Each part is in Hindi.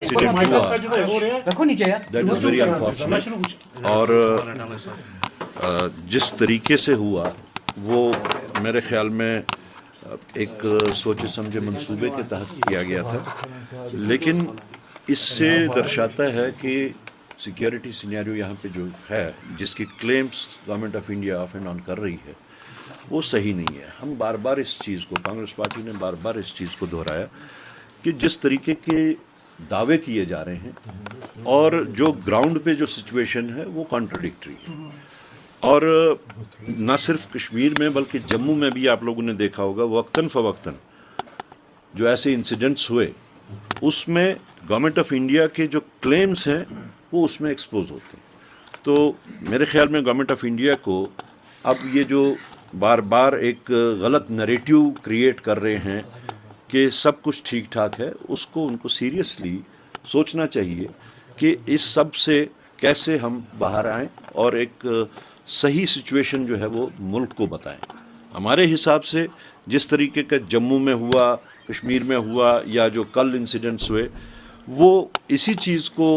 इंसिडेंट हुआ दैट इज वेरी अनफॉर्चुनेट। और जिस तरीके से हुआ वो मेरे ख्याल में एक सोचे समझे मंसूबे के तहत किया गया था, लेकिन इससे दर्शाता है कि सिक्योरिटी सिनेरियो यहाँ पे जो है, जिसकी claims government of India of and on कर रही है, वो सही नहीं है। हम बार बार इस चीज़ को, कांग्रेस पार्टी ने बार बार इस चीज़ को दोहराया कि जिस तरीके के दावे किए जा रहे हैं और जो ग्राउंड पे जो सिचुएशन है वो कॉन्ट्रडिक्टरी है। और न सिर्फ कश्मीर में बल्कि जम्मू में भी आप लोगों ने देखा होगा, वक्तन फ़वक्तन जो ऐसे इंसिडेंट्स हुए उसमें गवर्नमेंट ऑफ इंडिया के जो क्लेम्स हैं वो उसमें एक्सपोज होते हैं। तो मेरे ख्याल में गवर्नमेंट ऑफ इंडिया को अब ये जो बार बार एक गलत नरेटिव क्रिएट कर रहे हैं कि सब कुछ ठीक ठाक है, उसको उनको सीरियसली सोचना चाहिए कि इस सब से कैसे हम बाहर आएं और एक सही सिचुएशन जो है वो मुल्क को बताएं। हमारे हिसाब से जिस तरीके का जम्मू में हुआ, कश्मीर में हुआ, या जो कल इंसिडेंट्स हुए, वो इसी चीज़ को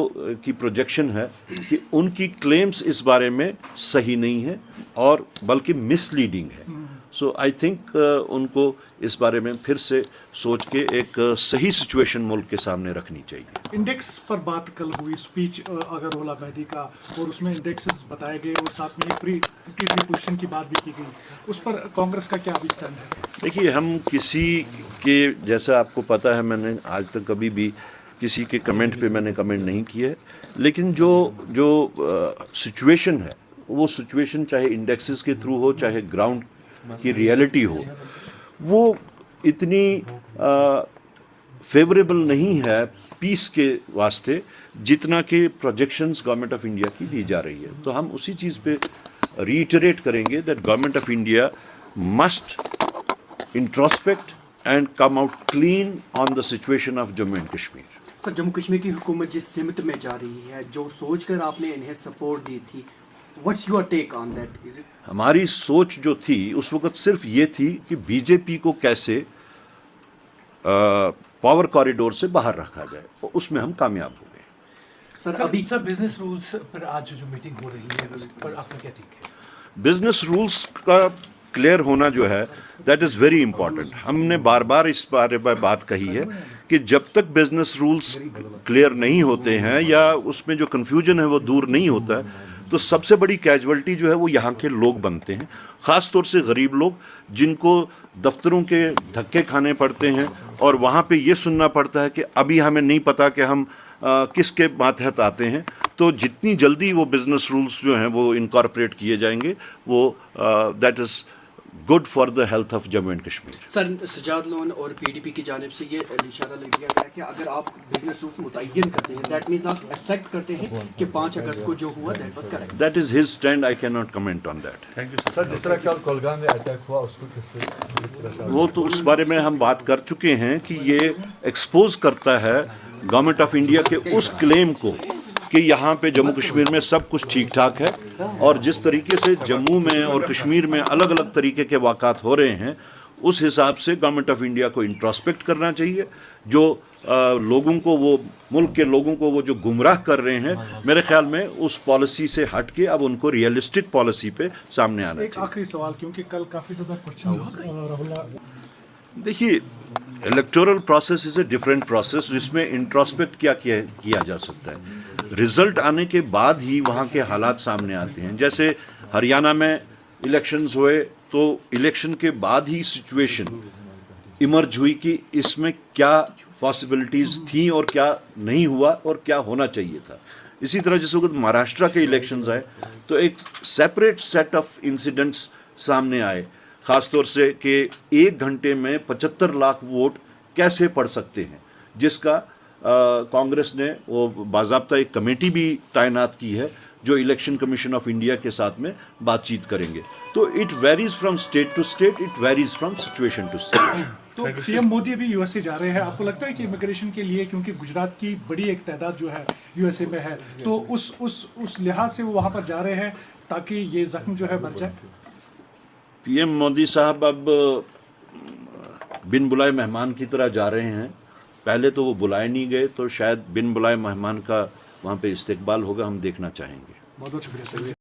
की प्रोजेक्शन है कि उनकी क्लेम्स इस बारे में सही नहीं है और बल्कि मिसलीडिंग है। सो आई थिंक उनको इस बारे में फिर से सोच के एक सही सिचुएशन मुल्क के सामने रखनी चाहिए। इंडेक्स पर बात कल हुई, स्पीच अगर रोला मेहदी का, और उसमें इंडेक्सेस बताए गए और साथ में प्री पोजीशन की बात भी की गई, उस पर कांग्रेस का क्या अभी स्टैंड है? देखिए, हम किसी के, जैसा आपको पता है, मैंने आज तक कभी भी किसी के कमेंट पे मैंने कमेंट नहीं किया है, लेकिन जो सिचुएशन है वो सिचुएशन चाहे इंडेक्सेस के थ्रू हो चाहे ग्राउंड की रियलिटी हो, वो इतनी फेवरेबल नहीं है पीस के वास्ते जितना कि प्रोजेक्शंस गवर्नमेंट ऑफ इंडिया की दी जा रही है। तो हम उसी चीज़ पे रीइटरेट करेंगे that government of India must introspect and come out clean on the situation of Jammu and Kashmir. Sir, Jammu Kashmir की हुकूमत जिस सिमत में जा रही है, जो सोचकर आपने इन्हें सपोर्ट दी थी, what's your take on that? Is it? हमारी सोच जो थी उस वक्त सिर्फ ये थी कि बीजेपी को कैसे पावर कॉरिडोर से बाहर रखा जाए, और उसमें हम कामयाब हो गए। सर, अभी सर बिजनेस रूल्स पर आज जो मीटिंग हो रही है उस पर आपका क्या टेक है? बिजनेस रूल्स का क्लियर होना जो है दैट इज़ वेरी इंपॉर्टेंट। हमने बार बार इस बारे में बात कही है कि जब तक बिजनेस रूल्स क्लियर नहीं होते हैं या उसमें जो कन्फ्यूजन है वो दूर नहीं होता है, तो सबसे बड़ी कैजुअलिटी जो है वो यहाँ के लोग बनते हैं, ख़ास तौर से गरीब लोग, जिनको दफ्तरों के धक्के खाने पड़ते हैं और वहाँ पे ये सुनना पड़ता है कि अभी हमें नहीं पता कि हम किसके मातहत आते हैं। तो जितनी जल्दी वो बिज़नेस रूल्स जो हैं वो इनकॉर्पोरेट किए जाएंगे, वो that is good for the health of Jammu and Kashmir. Sir, Sajad Lone और पीडीपी की जानिब से ये इशारा लग गया है कि अगर आप बिजनेस रूल्स मुतय्यन करते हैं, दैट मीन्स आप एक्सेप्ट करते हैं कि 5 अगस्त को जो हुआ that was correct. That is his stand, I can not comment on that. Thank you sir. जिस तरह कल कोलगाम में अटैक हुआ उसको किस तरह से, वो तो उस बारे में हम बात कर चुके हैं कि ये एक्सपोज करता है गवर्नमेंट ऑफ इंडिया के उस क्लेम को कि यहाँ पे जम्मू कश्मीर में सब कुछ ठीक ठाक है, और जिस तरीके से जम्मू में और कश्मीर में अलग अलग तरीके के वाक़ात हो रहे हैं, उस हिसाब से गवर्नमेंट ऑफ इंडिया को इंट्रोस्पेक्ट करना चाहिए। जो लोगों को, वो मुल्क के लोगों को वो जो गुमराह कर रहे हैं, मेरे ख्याल में उस पॉलिसी से हट के अब उनको रियलिस्टिक पॉलिसी पे सामने आना चाहिए। एक आखिरी सवाल, क्योंकि कल काफ़ी ज़्यादा क्वेश्चन, देखिए, electoral process is a different process जिसमें इंट्रोस्पेक्ट क्या किया जा सकता है। रिजल्ट आने के बाद ही वहाँ के हालात सामने आते हैं। जैसे हरियाणा में इलेक्शंस हुए तो इलेक्शन के बाद ही सिचुएशन इमर्ज हुई कि इसमें क्या पॉसिबिलिटीज़ थी और क्या नहीं हुआ और क्या होना चाहिए था। इसी तरह जिस वक्त महाराष्ट्र के इलेक्शंस आए तो एक सेपरेट सेट ऑफ इंसिडेंट्स सामने आए, ख़ासतौर से कि 1 घंटे में 75 लाख वोट कैसे पड़ सकते हैं, जिसका कांग्रेस ने वो बाज़ाब्ता एक कमेटी भी तैनात की है जो इलेक्शन कमीशन ऑफ इंडिया के साथ में बातचीत करेंगे। तो it varies from state to state, it varies from situation to situation. तो पीएम मोदी अभी यूएसए जा रहे हैं, आपको लगता है कि इमिग्रेशन के लिए, क्योंकि गुजरात की बड़ी एक तादाद जो है यूएसए में है, तो उस लिहाज से वो वहाँ पर जा रहे हैं ताकि ये जख्म जो है भर जाए? पीएम मोदी साहब अब बिन बुलाए मेहमान की तरह जा रहे हैं। पहले तो वो बुलाए नहीं गए, तो शायद बिन बुलाए मेहमान का वहाँ पे इस्तकबाल होगा, हम देखना चाहेंगे। बहुत बहुत शुक्रिया।